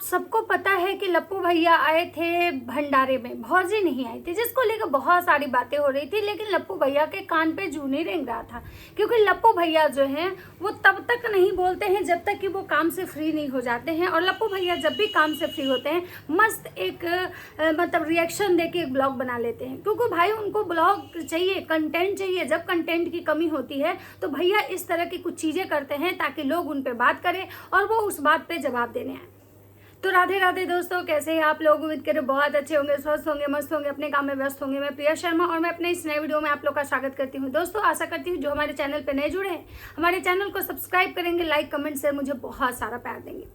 सबको पता है कि लप्पू भैया आए थे भंडारे में, भौजी नहीं आई थी, जिसको लेकर बहुत सारी बातें हो रही थी। लेकिन लप्पू भैया के कान पे जू नहीं रेंग रहा था, क्योंकि लप्पू भैया जो हैं वो तब तक नहीं बोलते हैं जब तक कि वो काम से फ्री नहीं हो जाते हैं। और लप्पू भैया जब भी काम से फ्री होते हैं मस्त एक मतलब रिएक्शन दे के एक ब्लॉग बना लेते हैं, क्योंकि भाई उनको ब्लॉग चाहिए, कंटेंट चाहिए। जब कंटेंट की कमी होती है तो भैया इस तरह की कुछ चीज़ें करते हैं ताकि लोग उन पर बात करें और वो उस बात पे जवाब देने आए। तो राधे राधे दोस्तों, कैसे हैं आप लोग? उम्मीद करें बहुत अच्छे होंगे, स्वस्थ होंगे, मस्त होंगे, अपने काम में व्यस्त होंगे। मैं प्रिया शर्मा और मैं अपने इस नए वीडियो में आप लोग का स्वागत करती हूं। दोस्तों आशा करती हूं जो हमारे चैनल पे नए जुड़े हैं हमारे चैनल को सब्सक्राइब करेंगे, लाइक कमेंट शेयर मुझे बहुत सारा प्यार देंगे।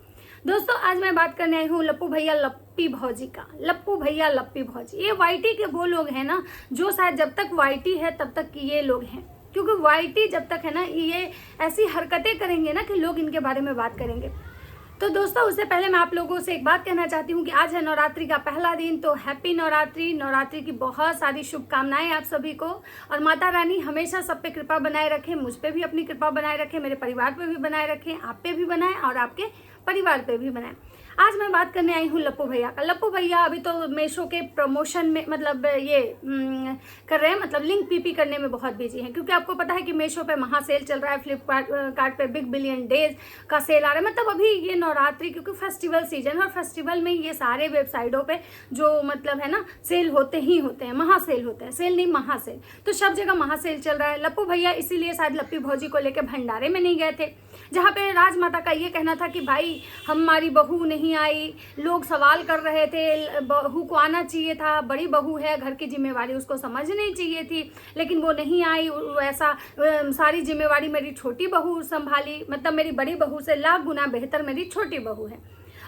दोस्तों आज मैं बात करने आई हूँ लप्पू भैया लप्पी भौजी का। लप्पू भैया लप्पी भौजी, ये वाईटी के वो लोग हैं ना जो शायद जब तक वाईटी है तब तक ये लोग हैं, क्योंकि वाईटी जब तक है ना ये ऐसी हरकतें करेंगे ना कि लोग इनके बारे में बात करेंगे। तो दोस्तों उससे पहले मैं आप लोगों से एक बात कहना चाहती हूँ कि आज है नवरात्रि का पहला दिन, तो हैप्पी नवरात्रि। नवरात्रि की बहुत सारी शुभकामनाएं आप सभी को, और माता रानी हमेशा सब पे कृपा बनाए रखे, मुझ पे भी अपनी कृपा बनाए रखे, मेरे परिवार पे भी बनाए रखे, आप पे भी बनाए और आपके परिवार पे भी बनाए। आज मैं बात करने आई हूँ लप्पू भैया का। लप्पू भैया अभी तो मीशो के प्रमोशन में मतलब ये कर रहे हैं, मतलब लिंक पीपी करने में बहुत बिजी हैं, क्योंकि आपको पता है कि मीशो पे महा सेल चल रहा है, फ्लिपकार्ट पे बिग बिलियन डेज का सेल आ रहा है। मतलब अभी ये नवरात्रि क्योंकि फेस्टिवल सीजन, और फेस्टिवल में ये सारे वेबसाइटों पे जो मतलब है ना सेल होते ही होते हैं, महा सेल होते हैं, सेल नहीं महा सेल। तो सब जगह महा सेल चल रहा है। लप्पू भैया इसीलिए शायद लप्पी भौजी को लेकर भंडारे में नहीं गए थे, जहाँ पे राजमाता का ये कहना था कि भाई हमारी बहू नहीं आई। लोग सवाल कर रहे थे बहू को आना चाहिए था, बड़ी बहू है, घर की जिम्मेवारी उसको समझनी चाहिए थी, लेकिन वो नहीं आई। ऐसा सारी जिम्मेवारी मेरी छोटी बहू संभाली, मतलब मेरी बड़ी बहू से लाख गुना बेहतर मेरी छोटी बहू है।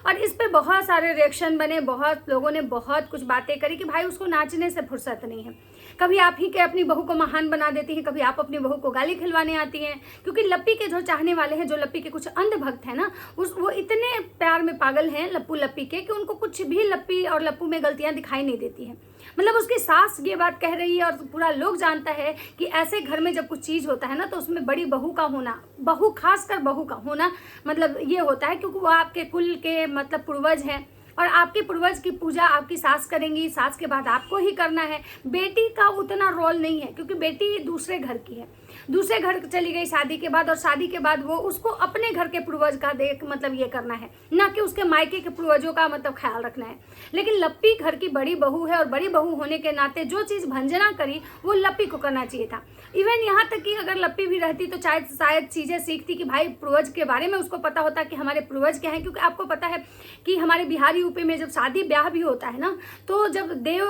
और इस पे बहुत सारे रिएक्शन बने, बहुत लोगों ने बहुत कुछ बातें करी कि भाई उसको नाचने से फुर्सत नहीं है। कभी आप ही के अपनी बहू को महान बना देती हैं, कभी आप अपनी बहू को गाली खिलवाने आती हैं, क्योंकि लप्पी के जो चाहने वाले हैं, जो लप्पी के कुछ अंध भक्त हैं ना, वो इतने प्यार में पागल हैं लप्पू लप्पी के कि उनको कुछ भी लप्पी और लप्पू में गलतियां दिखाई नहीं देती हैं। मतलब उसकी सास ये बात कह रही है और पूरा लोग जानता है कि ऐसे घर में जब कुछ चीज़ होता है ना तो उसमें बड़ी बहू का होना, बहू खासकर बहू का होना मतलब ये होता है, क्योंकि वो आपके कुल के मतलब पूर्वज हैं और आपके पूर्वज की पूजा आपकी सास करेंगी, सास के बाद आपको ही करना है। बेटी का उतना रोल नहीं है, क्योंकि बेटी दूसरे घर की है, दूसरे घर चली गई शादी के बाद, और शादी के बाद वो उसको अपने घर के पूर्वज का देख मतलब ये करना है, ना कि उसके मायके के पूर्वजों का मतलब ख्याल रखना है। लेकिन लप्पी घर की बड़ी बहू है और बड़ी बहू होने के नाते जो चीज़ भंजना करी वो लप्पी को करना चाहिए था। इवन यहाँ तक कि अगर लप्पी भी रहती तो शायद चीज़ें सीखती कि भाई पूर्वज के बारे में उसको पता होता कि हमारे पूर्वज क्या है। क्योंकि आपको पता है कि हमारे बिहारी यूपी में जब शादी ब्याह भी होता है ना, तो जब देव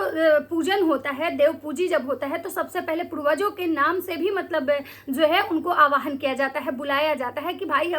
पूजन होता है, देव पूजी जब होता है, तो सबसे पहले पूर्वजों के नाम से भी मतलब जो है उनको आवाहन किया जाता है, बुलाया जाता है कि भाई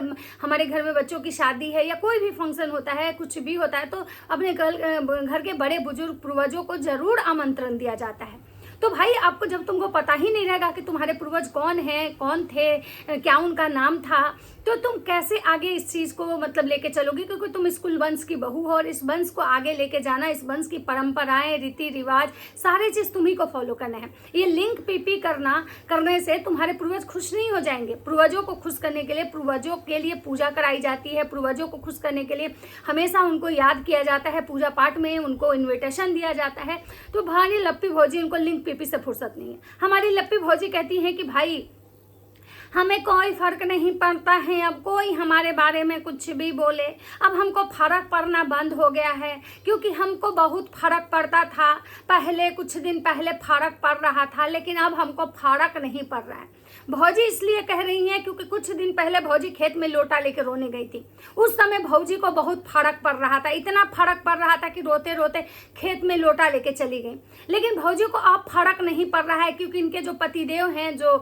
हमारे घर में बच्चों की शादी है या कोई भी फंक्शन होता है, कुछ भी होता है, तो अपने घर के बड़े बुजुर्ग पूर्वजों को जरूर आमंत्रण दिया जाता है। तो भाई आपको जब तुमको पता ही नहीं रहेगा कि तुम्हारे पूर्वज कौन है, कौन थे, क्या उनका नाम था, तो तुम कैसे आगे इस चीज़ को मतलब लेके चलोगी? क्योंकि तुम इस कुल वंश की बहू हो और इस वंश को आगे लेके जाना, इस वंश की परंपराएं, रीति रिवाज, सारे चीज़ तुम्ही को फॉलो करना है। ये लिंक पीपी करने से तुम्हारे पूर्वज खुश नहीं हो जाएंगे। पूर्वजों को खुश करने के लिए पूर्वजों के लिए पूजा कराई जाती है, पूर्वजों को खुश करने के लिए हमेशा उनको याद किया जाता है, पूजा पाठ में उनको इन्विटेशन दिया जाता है। तो भाई लप्पी भौजी उनको लिंक पीपी से फुर्सत नहीं है। हमारी लप्पी भौजी कहती हैं कि भाई हमें कोई फर्क नहीं पड़ता है, अब कोई हमारे बारे में कुछ भी बोले, अब हमको फर्क पड़ना बंद हो गया है, क्योंकि हमको बहुत फर्क पड़ता था पहले, कुछ दिन पहले फर्क पड़ रहा था, लेकिन अब हमको फर्क नहीं पड़ रहा है। भौजी इसलिए कह रही हैं क्योंकि कुछ दिन पहले भौजी खेत में लोटा लेकर रोने गई थी। उस समय भौजी को बहुत फर्क पड़ रहा था, इतना फर्क पड़ रहा था कि रोते रोते खेत में लोटा लेके चली गई। लेकिन भौजी को अब फर्क नहीं पड़ रहा है, क्योंकि इनके जो पतिदेव हैं, जो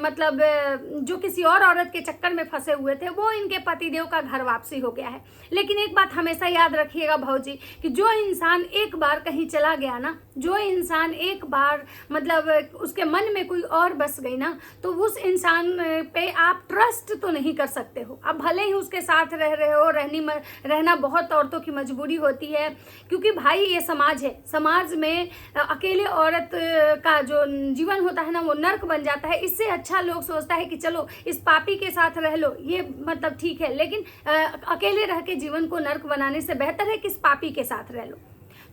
मतलब जो किसी और औरत के चक्कर में फंसे हुए थे, वो इनके पतिदेव का घर वापसी हो गया है। लेकिन एक बात हमेशा याद रखिएगा भौजी, कि जो इंसान एक बार कहीं चला गया ना, जो इंसान एक बार मतलब उसके मन में कोई और बस गई ना, तो उस इंसान पे आप ट्रस्ट तो नहीं कर सकते हो। अब भले ही उसके साथ रह रहे हो, रहना बहुत औरतों की मजबूरी होती है, क्योंकि भाई ये समाज है, समाज में अकेले औरत का जो जीवन होता है ना वो नर्क बन जाता है। इससे अच्छा लोग सोचता है कि चलो इस पापी के साथ रह लो, ये मतलब ठीक है, लेकिन अकेले रह के जीवन को नर्क बनाने से बेहतर है कि इस पापी के साथ रह लो।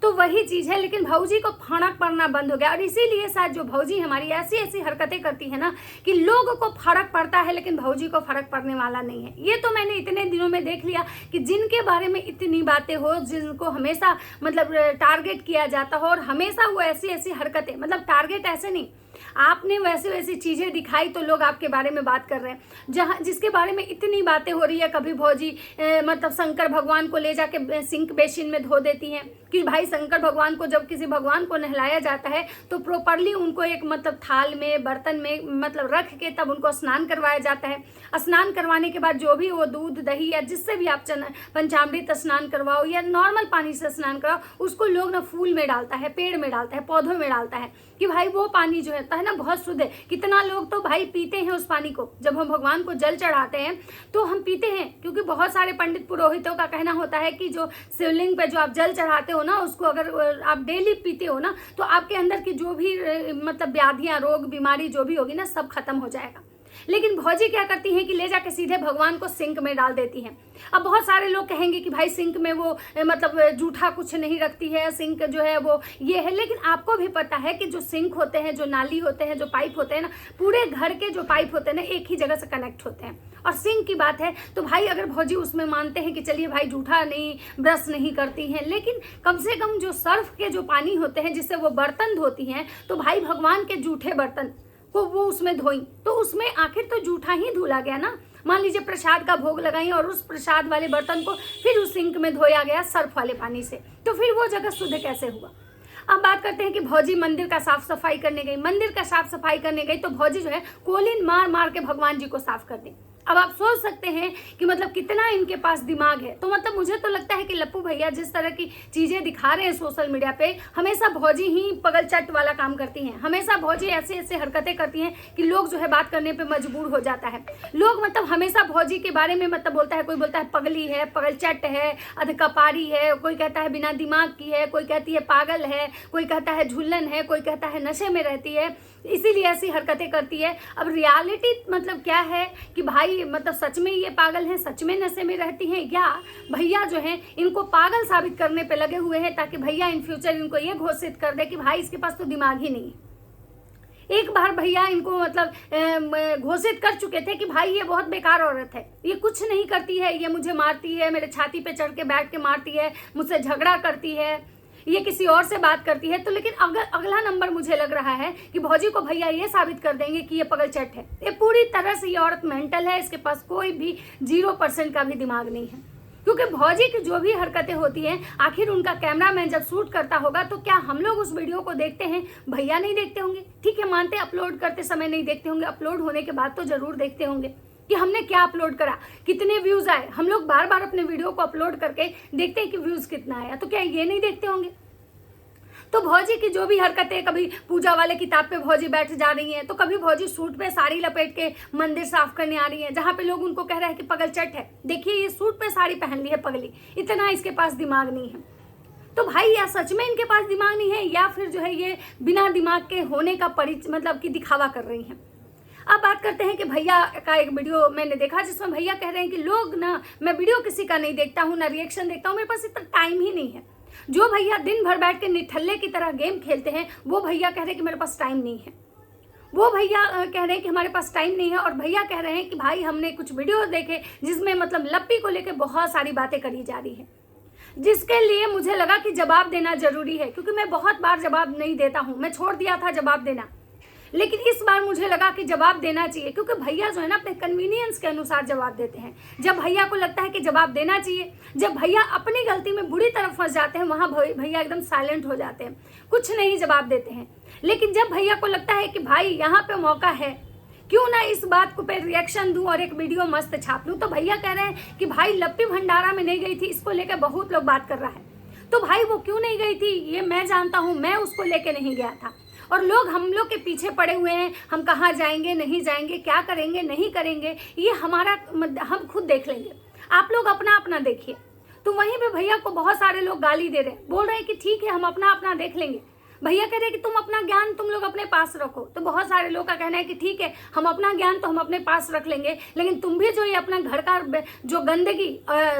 तो वही चीज़ है, लेकिन भौजी को फर्क पड़ना बंद हो गया। और इसीलिए शायद जो भौजी हमारी ऐसी ऐसी हरकतें करती है ना कि लोगों को फर्क पड़ता है, लेकिन भौजी को फर्क पड़ने वाला नहीं है। ये तो मैंने इतने दिनों में देख लिया कि जिनके बारे में इतनी बातें हो, जिनको हमेशा मतलब टारगेट किया जाता हो, और हमेशा वो ऐसी ऐसी हरकतें, मतलब टारगेट ऐसे नहीं, आपने वैसी वैसी चीज़ें दिखाई तो लोग आपके बारे में बात कर रहे हैं। जहाँ जिसके बारे में इतनी बातें हो रही है, कभी भौजी मतलब शंकर भगवान को ले जाके सिंक बेसिन में धो देती हैं कि भाई शंकर भगवान को, जब किसी भगवान को नहलाया जाता है तो प्रॉपरली उनको एक मतलब थाल में, बर्तन में मतलब रख के तब उनको स्नान करवाया जाता है। स्नान करवाने के बाद जो भी वो दूध दही या जिससे भी आप पंचामृत स्नान करवाओ या नॉर्मल पानी से स्नान कराओ, उसको लोग ना फूल में डालता है, पेड़ में डालता है, पौधों में डालता है कि भाई वो पानी जो है ना बहुत शुद्ध है। कितना लोग तो भाई पीते हैं उस पानी को, जब हम भगवान को जल चढ़ाते हैं तो हम पीते हैं, क्योंकि बहुत सारे पंडित पुरोहितों का कहना होता है कि जो शिवलिंग पे जो आप जल चढ़ाते हो ना, उसको अगर आप डेली पीते हो ना, तो आपके अंदर की जो भी मतलब व्याधियां, रोग, बीमारी जो भी होगी ना, सब खत्म हो जाएगा। लेकिन भौजी क्या करती हैं कि ले जाके सीधे भगवान को सिंक में डाल देती हैं। अब बहुत सारे लोग कहेंगे कि भाई सिंक में वो मतलब जूठा कुछ नहीं रखती है, सिंक जो है वो ये है, लेकिन आपको भी पता है कि जो सिंक होते हैं, जो नाली होते हैं, जो पाइप होते हैं ना, पूरे घर के जो पाइप होते हैं ना एक ही जगह से कनेक्ट होते हैं। और सिंक की बात है तो भाई अगर भौजी उसमें मानते हैं कि चलिए भाई जूठा नहीं, ब्रश नहीं करती हैं, लेकिन कम से कम जो सर्फ के जो पानी होते हैं जिससे वो बर्तन धोती हैं, तो भाई भगवान के जूठे बर्तन को वो उसमें धोई, तो उसमें आखिर तो जूठा ही धुला गया ना। मान लीजिए प्रसाद का भोग लगाई और उस प्रसाद वाले बर्तन को फिर उस सिंक में धोया गया सर्फ वाले पानी से, तो फिर वो जगह शुद्ध कैसे हुआ। अब बात करते हैं कि भौजी मंदिर का साफ सफाई करने गई। मंदिर का साफ सफाई करने गई तो भौजी जो है कोलिन मार मार के भगवान जी को साफ कर दी। अब आप सोच सकते हैं कि मतलब कितना इनके पास दिमाग है। तो मतलब मुझे तो लगता है कि लप्पू भैया जिस तरह की चीज़ें दिखा रहे हैं सोशल मीडिया पे, हमेशा भौजी ही पगल चट वाला काम करती हैं। हमेशा भौजी ऐसे ऐसे हरकतें करती हैं कि लोग जो है बात करने पे मजबूर हो जाता है। लोग मतलब हमेशा भौजी के बारे में मतलब बोलता है, कोई बोलता है पगली है, पगल चट है, अधकपारी है, कोई कहता है बिना दिमाग की है, कोई कहती है पागल है, कोई कहता है झुल्लन है, कोई कहता है नशे में रहती है, इसीलिए ऐसी हरकतें करती है। अब रियलिटी मतलब क्या है कि भाई मतलब सच में ये पागल हैं, सच में नशे में रहती हैं, या भैया जो हैं इनको पागल साबित करने पे लगे हुए हैं ताकि भैया इन फ्यूचर इनको ये घोषित कर दे कि भाई इसके पास तो दिमाग ही नहीं है। एक बार भैया इनको मतलब घोषित कर चुके थे कि भाई ये बहुत बेकार औरत है, ये कुछ नहीं करती है, ये मुझे मारती है, मेरे छाती पे चढ़ के बैठ के मारती है, मुझसे झगड़ा करती है, ये किसी और से बात करती है। तो लेकिन अगर अगला नंबर मुझे लग रहा है कि भौजी को भैया ये साबित कर देंगे कि ये पगल चट है, ये पूरी तरह से ये औरत मेंटल है, इसके पास कोई भी 0% का भी दिमाग नहीं है। क्योंकि भौजी की जो भी हरकतें होती हैं, आखिर उनका कैमरामैन जब शूट करता होगा तो क्या हम लोग उस वीडियो को देखते हैं, भैया नहीं देखते होंगे। ठीक है, मानते अपलोड करते समय नहीं देखते होंगे, अपलोड होने के बाद तो जरूर देखते होंगे कि हमने क्या अपलोड करा, कितने व्यूज आए। हम लोग बार बार अपने वीडियो को अपलोड करके देखते हैं कि व्यूज कितना आया, तो क्या ये नहीं देखते होंगे। तो भौजी की जो भी हरकतें, कभी पूजा वाले किताब पे भौजी बैठ जा रही हैं, तो कभी भौजी सूट पे साड़ी लपेट के मंदिर साफ करने आ रही हैं, जहाँ पे लोग उनको कह रहे हैं कि पगल चट है, देखिए ये सूट पे साड़ी पहन ली है पगली, इतना इसके पास दिमाग नहीं है। तो भाई या सच में इनके पास दिमाग नहीं है, या फिर जो है ये बिना दिमाग के होने का मतलब कि दिखावा कर रही हैं। अब बात करते हैं कि भैया का एक वीडियो मैंने देखा जिसमें भैया कह रहे हैं कि लोग ना, मैं वीडियो किसी का नहीं देखता हूँ, ना रिएक्शन देखता हूँ, मेरे पास इतना टाइम ही नहीं है। जो भैया दिन भर बैठ के निठल्ले की तरह गेम खेलते हैं, वो भैया कह रहे हैं कि मेरे पास टाइम नहीं है। वो भैया कह रहे हैं कि हमारे पास टाइम नहीं है। और भैया कह रहे हैं कि भाई हमने कुछ वीडियो देखे जिसमें मतलब लप्पी को लेकर बहुत सारी बातें करी जा रही है, जिसके लिए मुझे लगा कि जवाब देना जरूरी है, क्योंकि मैं बहुत बार जवाब नहीं देता हूँ। मैं छोड़ दिया था जवाब देना, लेकिन इस बार मुझे लगा कि जवाब देना चाहिए, क्योंकि भैया जो है ना अपने कन्वीनियंस के अनुसार जवाब देते हैं। जब भैया को लगता है कि जवाब देना चाहिए, जब भैया अपनी गलती में बुरी तरफ फंस जाते हैं, वहां भैया एकदम साइलेंट हो जाते हैं, कुछ नहीं जवाब देते हैं। लेकिन जब भैया को लगता है कि भाई यहाँ पे मौका है, क्यों ना इस बात को पे रिएक्शन दूं और एक वीडियो मस्त छाप लूं, तो भैया कह रहे हैं कि भाई लप्पी भंडारा में नहीं गई थी, इसको लेकर बहुत लोग बात कर रहा है। तो भाई वो क्यों नहीं गई थी ये मैं जानता हूँ, मैं उसको लेके नहीं गया था। और लोग हम लोग के पीछे पड़े हुए हैं, हम कहाँ जाएंगे नहीं जाएंगे, क्या करेंगे नहीं करेंगे, ये हमारा हम खुद देख लेंगे, आप लोग अपना अपना देखिए। तो वहीं पे भैया को बहुत सारे लोग गाली दे रहे हैं, बोल रहे हैं कि ठीक है हम अपना अपना देख लेंगे। भैया कह रहे हैं कि तुम अपना ज्ञान तुम लोग अपने पास रखो। तो बहुत सारे लोग का कहना है कि ठीक है हम अपना ज्ञान तो हम अपने पास रख लेंगे, लेकिन तुम भी जो ये अपना घर का जो गंदगी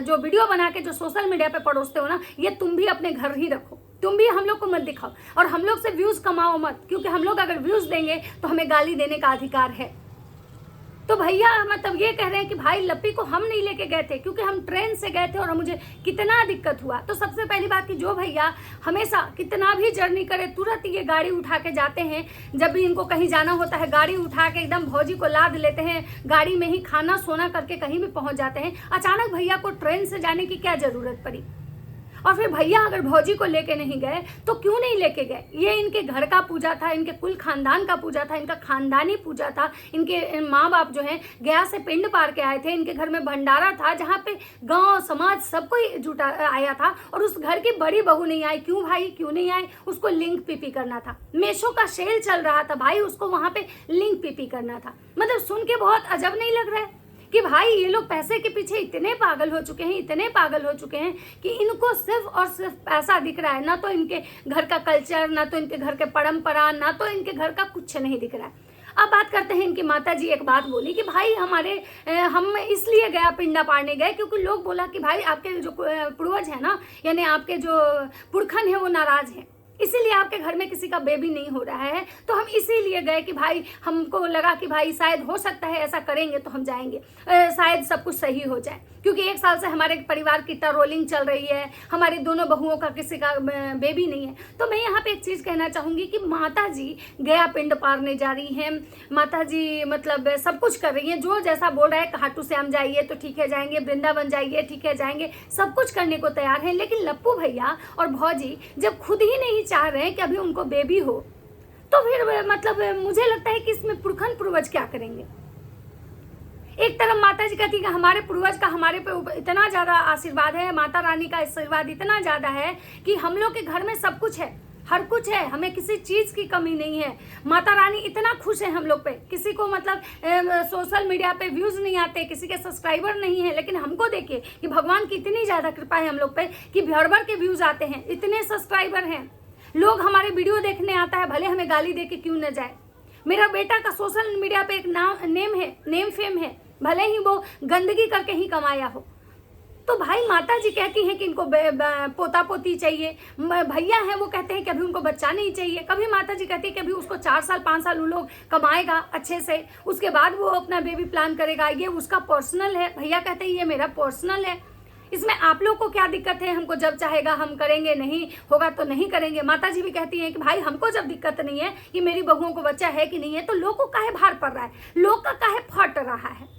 जो वीडियो बना के जो सोशल मीडिया पे परोसते हो ना, ये तुम भी अपने घर ही रखो, तुम भी हम लोग को मत दिखाओ और हम लोग से व्यूज कमाओ मत, क्योंकि हम लोग अगर व्यूज देंगे तो हमें गाली देने का अधिकार है। तो भैया मतलब ये कह रहे हैं कि भाई लप्पी को हम नहीं लेके गए थे क्योंकि हम ट्रेन से गए थे और मुझे कितना दिक्कत हुआ। तो सबसे पहली बात कि जो भैया हमेशा कितना भी जर्नी करे तुरंत ये गाड़ी उठा के जाते हैं, जब भी इनको कहीं जाना होता है गाड़ी उठा के एकदम भौजी को लाद लेते हैं, गाड़ी में ही खाना सोना करके कहीं भी पहुंच जाते हैं। अचानक भैया को ट्रेन से जाने की क्या जरूरत पड़ी? और फिर भैया अगर भौजी को लेके नहीं गए तो क्यों नहीं लेके गए? ये इनके घर का पूजा था, इनके कुल खानदान का पूजा था, इनका खानदानी पूजा था। इनके माँ बाप जो है गया से पिंड पार के आए थे, इनके घर में भंडारा था जहाँ पे गांव समाज सब कोई जुटा आया था और उस घर की बड़ी बहू नहीं आई। क्यों भाई क्यों नहीं आई? उसको लिंक पीपी करना था, मेशो का सेल चल रहा था भाई, उसको वहां पे लिंक पीपी करना था। मतलब सुन के बहुत अजब नहीं लग रहा है कि भाई ये लोग पैसे के पीछे इतने पागल हो चुके हैं, इतने पागल हो चुके हैं कि इनको सिर्फ और सिर्फ पैसा दिख रहा है, ना तो इनके घर का कल्चर, ना तो इनके घर के परंपरा, ना तो इनके घर का कुछ नहीं दिख रहा है। अब बात करते हैं इनकी माता जी। एक बात बोली कि भाई हम इसलिए गया पिंडा पाड़ने गए क्योंकि लोग बोला कि भाई आपके जो पूर्वज है ना, यानी आपके जो पुरखन है वो नाराज है, इसीलिए आपके घर में किसी का बेबी नहीं हो रहा है। तो हम इसीलिए गए कि भाई हमको लगा कि भाई शायद हो सकता है ऐसा करेंगे तो हम जाएंगे, शायद सब कुछ सही हो जाए, क्योंकि 1 साल से हमारे परिवार की ट्रोलिंग चल रही है, हमारी दोनों बहुओं का किसी का बेबी नहीं है। तो मैं यहाँ पे एक चीज़ कहना चाहूँगी कि माता जी गया पिंड पारने जा रही हैं, माता जी मतलब सब कुछ कर रही हैं, जो जैसा बोल रहा है खाटू श्याम जाइए तो ठीक है जाएंगे, वृंदावन जाइए ठीक है जाएंगे, सब कुछ करने को तैयार हैं। लेकिन लप्पू भैया और भौजी जब खुद ही नहीं चाह रहे हैं कि अभी उनको बेबी हो, तो फिर मतलब मुझे लगता है कि इसमें पुरखन पूर्वज क्या करेंगे? एक तरफ माता जी कहती है कि हमारे पूर्वज का हमारे पे इतना ज्यादा आशीर्वाद है, माता रानी का आशीर्वाद इतना ज्यादा है कि हम लोग के घर में सब कुछ है, हर कुछ है, हमें किसी चीज की कमी नहीं है। माता रानी इतना खुश है हम लोग पे, किसी को मतलब सोशल मीडिया पे व्यूज नहीं आते, किसी के सब्सक्राइबर नहीं है, लेकिन हमको देखिए कि भगवान की इतनी ज्यादा कृपा है हम लोग पे कि भर भर के व्यूज आते हैं, इतने सब्सक्राइबर हैं, लोग हमारे वीडियो देखने आता है, भले हमें गाली दे के क्यों न जाए। मेरा बेटा का सोशल मीडिया पे एक नेम फेम है, भले ही वो गंदगी करके ही कमाया हो। तो भाई माता जी कहती हैं कि इनको पोता पोती चाहिए, भैया हैं वो कहते हैं कि अभी उनको बच्चा नहीं चाहिए। कभी माता जी कहती है कि अभी उसको 4 साल 5 साल वो लोग कमाएगा अच्छे से, उसके बाद वो अपना बेबी प्लान करेगा, ये उसका पर्सनल है। भैया कहते हैं ये मेरा पर्सनल है, इसमें आप लोग को क्या दिक्कत है? हमको जब चाहेगा हम करेंगे, नहीं होगा तो नहीं करेंगे। माता जी भी कहती हैं कि भाई हमको जब दिक्कत नहीं है कि मेरी बहुओं को बच्चा है कि नहीं है, तो लोग को काहे भार पड़ रहा है, लोग का काहे फट रहा है?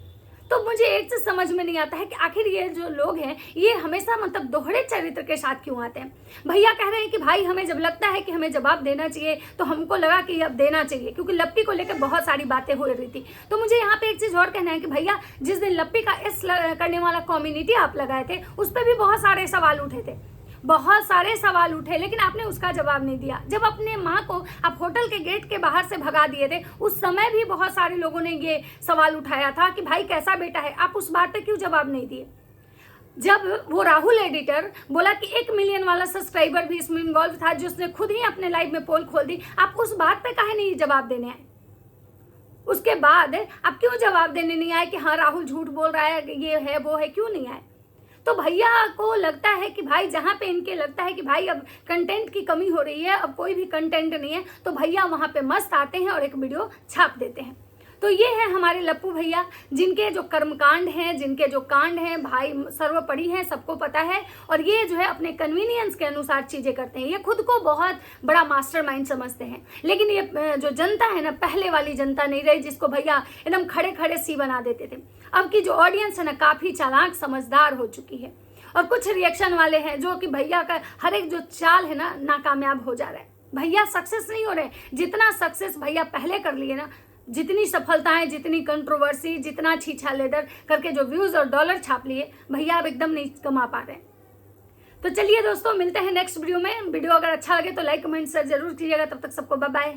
तो मुझे एक चीज समझ में नहीं आता है कि आखिर ये जो लोग हैं ये हमेशा मतलब दोहरे चरित्र के साथ क्यों आते हैं। भैया कह रहे हैं कि भाई हमें जब लगता है कि हमें जवाब देना चाहिए तो हमको लगा कि अब देना चाहिए, क्योंकि लप्पी को लेकर बहुत सारी बातें हो रही थी। तो मुझे यहाँ पे एक चीज और कहना है कि भैया जिस दिन लप्पी का एस करने वाला कम्युनिटी आप लगाए थे उस पर भी बहुत सारे सवाल उठे थे, बहुत सारे सवाल उठे, लेकिन आपने उसका जवाब नहीं दिया। जब अपने माँ को आप होटल के गेट के बाहर से भगा दिए थे उस समय भी बहुत सारे लोगों ने ये सवाल उठाया था कि भाई कैसा बेटा है, आप उस बात पे क्यों जवाब नहीं दिए? जब वो राहुल एडिटर बोला कि 1 मिलियन वाला सब्सक्राइबर भी इसमें इन्वॉल्व था, जिसने खुद ही अपने लाइव में पोल खोल दी, आप उस बात पे काहे नहीं जवाब देने आए? उसके बाद आप क्यों जवाब देने नहीं आए कि हाँ राहुल झूठ बोल रहा है, ये है वो है, क्यों नहीं आए? तो भैया को लगता है कि भाई जहाँ पे इनके लगता है कि भाई अब कंटेंट की कमी हो रही है, अब कोई भी कंटेंट नहीं है, तो भैया वहाँ पे मस्त आते हैं और एक वीडियो छाप देते हैं। तो ये है हमारे लप्पू भैया, जिनके जो कर्मकांड हैं, जिनके जो कांड हैं भाई सर्वोपरि हैं, सबको पता है। और ये जो है अपने कन्वीनियंस के अनुसार चीजें करते हैं, ये खुद को बहुत बड़ा मास्टरमाइंड समझते हैं। लेकिन ये जो जनता है ना, पहले वाली जनता नहीं रही जिसको भैया एकदम खड़े खड़े सी बना देते थे। अब की जो ऑडियंस है ना काफी चालाक समझदार हो चुकी है, और कुछ रिएक्शन वाले हैं जो कि भैया का हर एक जो चाल है ना नाकामयाब हो जा रहा है। भैया सक्सेस नहीं हो रहे, जितना सक्सेस भैया पहले कर लिए ना, जितनी सफलताएं, जितनी कंट्रोवर्सी, जितना छीछा लेदर करके जो व्यूज और डॉलर छाप लिए, भैया अब एकदम नहीं कमा पा रहे। तो चलिए दोस्तों, मिलते हैं नेक्स्ट वीडियो में। वीडियो अगर अच्छा लगे तो लाइक कमेंट शेयर जरूर कीजिएगा। तब तक सबको बाय बाय।